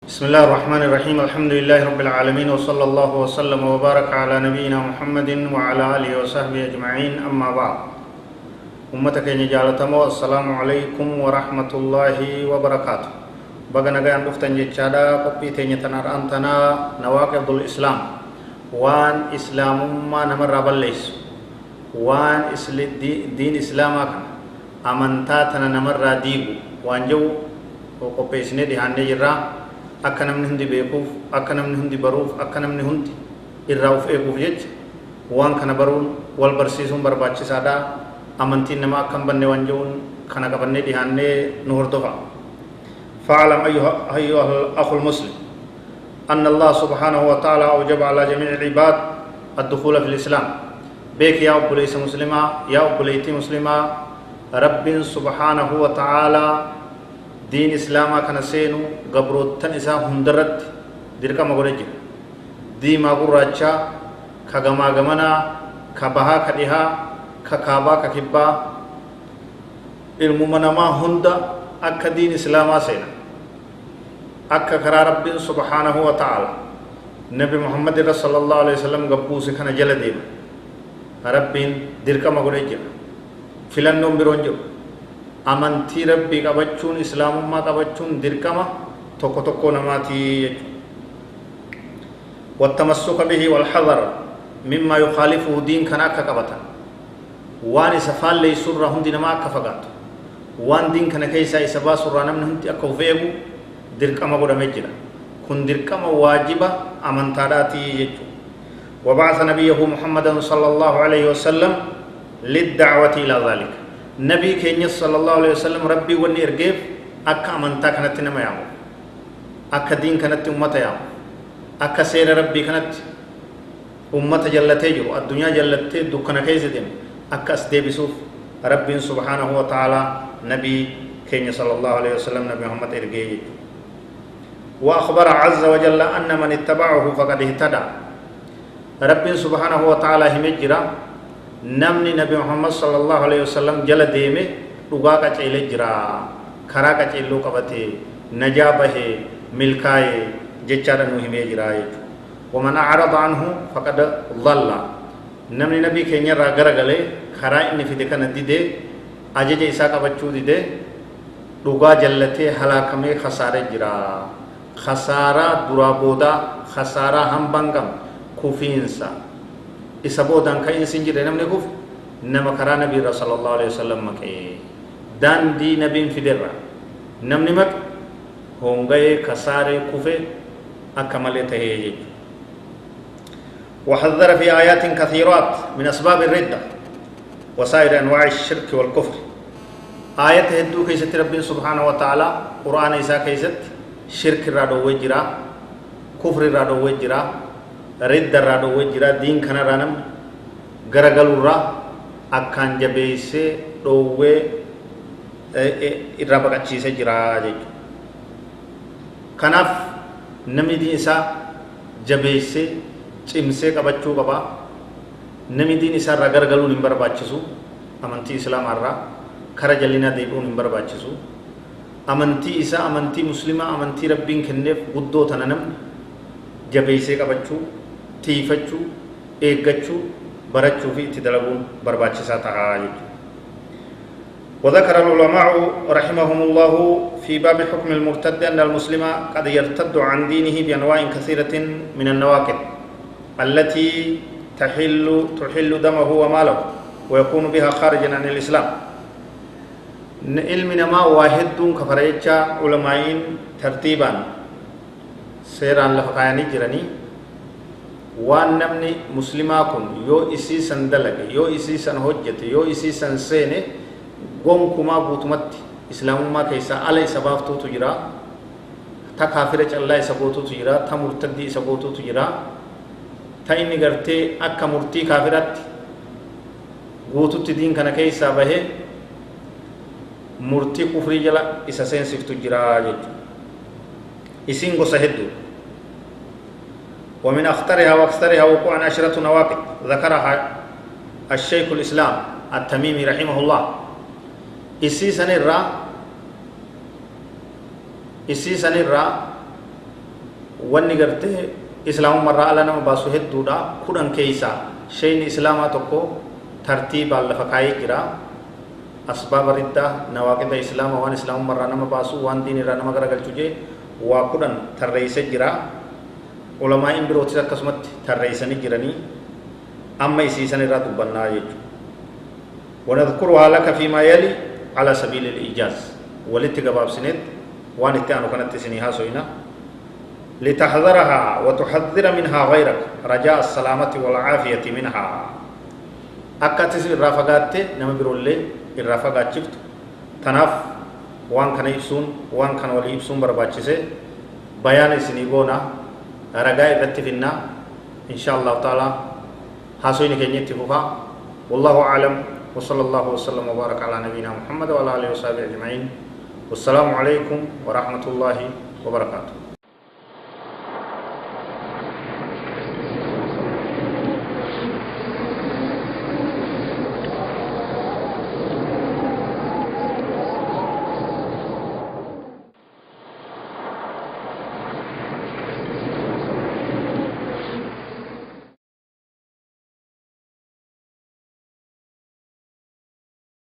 بسم الله الرحمن الرحيم الحمد لله رب العالمين وصلى الله وسلم وبارك على نبينا محمد وعلى آله وصحبه أجمعين أما بعد أمتك نجالتمو السلام عليكم ورحمة الله وبركاته بغنا غان دفتن جچادا قبي تنيتنا أنتنا نواقض الإسلام وان إسلام ما نمر ربليس وان دين إسلامك أمنتاتنا نمر ديبو وان جو قبي سنة دهان نجرا akka namni hundi beekuuf akka namni hundi baruuf akka namni hundi irraa of eeguuf jecha waan kana baruun wal barsiisuun barbaachisaadha amantiin nama akka hin banne waan jechuun kana qabannee dhihaannee nu hordofa fa'alam ayyuha al-akhul muslim anna Allah subhanahu wa ta'ala awjaba ala jami' al-ibad ad-dukhul fi al-islam beek ya obboleessa muslima ya obboleettii muslima rabbin subhanahu wa ta'ala دين إسلاما كان سينو قبروتن إسا هندرت دركا مغرج دي ما قرأتشا كغما غمنا كبها كدها ككابا ككبا الممنا ما هند أكا دين إسلاما سينا أكا كرا رب سبحانه وتعالى نبي محمد صلى الله عليه وسلم قبوس كان جل دين رب دركا مغرج فلن نمبرونجو amantii rabbii qabachuun islaamummaa qabachuun dirqama tokko tokko namaati jechuudha wattamassuka bihi wal hadar mimma yukhalifu diin kana akka qabatan waan isa faalleessurraa hundi namaa akka fagaatu waan diin kana keessaa isa baasurraa namni hundi akka of eegu dirqama godhamee jira kun dirqama waajiba amantaadhaati jechuudha وبعث نبيه محمدا صلى الله عليه وسلم للدعوة إلى ذلك نبي كينيا صلى الله عليه وسلم ربي وني ارغيف اكا امنتا كانت نما يامو اكا دين كانت امتا يامو اكا سير ربي كانت امتا جلتي جو الدنيا جلتي دكنا كيس دين اكا اسدي بسوف ربي سبحانه وتعالى نبي كينيا صلى الله عليه وسلم نبي محمد ارغي واخبر عز وجل ان من اتبعه فقد اهتدى ربي سبحانه وتعالى همجرا namni nabi muhammad sallallahu alaihi wasallam jala deeme dhugaa qaceelee jira karaa qaceelloo qabate najaa bahe milkaaye jechaadha nu himee jira jechuudha waman a'rada anhu faqad dhalla namni nabi keenya irraa garagalee karaa inni fide kana didee ajaja isaa qabachuu didee dhugaa jallatee halaakamee khasaaree jira khasaaraa duraa booda khasaaraa hambangam kufiinsa isabodan kain sinjire namne kuf nama kara nabi sallallahu alaihi wasallam make dandi nabi fiderra namni mak hongaye kasare kufe akamale taheje وحذر في آيات كثيرات من أسباب الردة وسائر أنواع الشرك والكفر آيات هدو كيست رب سبحانه وتعالى قرآن إساء كيست شرك رادو وجرا كفر رادو وجرا رد رادو وجرا دين كان رانم غرغلورا اكان جبيسه دوwe irra baqachiise jira jechuudha kanaaf namni diin isaa jabeessee cimsee qabachuu qaba namni diin isaa irra gargaluun hin barbaachisu amantii islaamaa kara jallinaa deebi'uun hin barbaachisu amantii isaa amantii muslimaa amantii rabbiin kenneef guddoo tana namni jabeessee qabachuu tiifachuu eeggachuu barachuu fi itti dalaguun barbaachisaa ta'a. وذكر العلماء رحمهم الله في باب حكم المرتد أن المسلم قد يرتد عن دينه بأنواع كثيرة من النواقض التي تحل دمه وماله ويكون بها خارجا عن الإسلام علمنا ما واحد كفريتشا علماء ترتيبا سيران لفقاني جراني waan namni muslimaa kun yoo isii san dalage yoo isii san hojjete yoo isii san seene gonkumaa guutumatti islaamummaa keessaa ala isa baaftuutu jira ta kaafira callaa isa gootuutu jira ta murtaddii isa gootuutu jira ta inni gartee akka murtii kaafiratti guututti diin kana keessaa bahee murtii kufrii jala isa seensiftu jira jechuudha isiin gosa hedduu ومن أخطرها وأكثرها وقوعا عشرة نواقض ذكرها الشيخ الإسلام التميمي رحمه الله إسي سنرى wanni gartee islaamummarraa ala nama baasu hedduudha kudhan keeysa shayni islaamaa tokko tartiibaan lafa kaayee jira asbaaba riddaa nawaaqida islaamaa waan islaamummarraa nama baasu waan diinirraa nama garagalchu jee waa kudhan tarreeyse jira ulamaa'iin birootis akkasumatti tarreeysanii jiranii amma isiisan irraa dubbannaa jechuudha ونذكرها لك فيما يلي على سبيل الإيجاز ولتجباب سنت وان اتانو كانت سنيها سوينا لتحذرها وتحذر منها غيرك رجاء السلامة والعافية منها أكاتس الرافقات نما بيرولي الرافقات شفت تناف وان كان يبسون وان كان ولي يبسون برباچسه بيان سنيبونا رجاء رتفنا إن شاء الله تعالى حاسوين كنيت فوها والله أعلم وصلى الله وسلم وبارك على نبينا محمد وعلى آله وصحبه أجمعين والسلام عليكم ورحمة الله وبركاته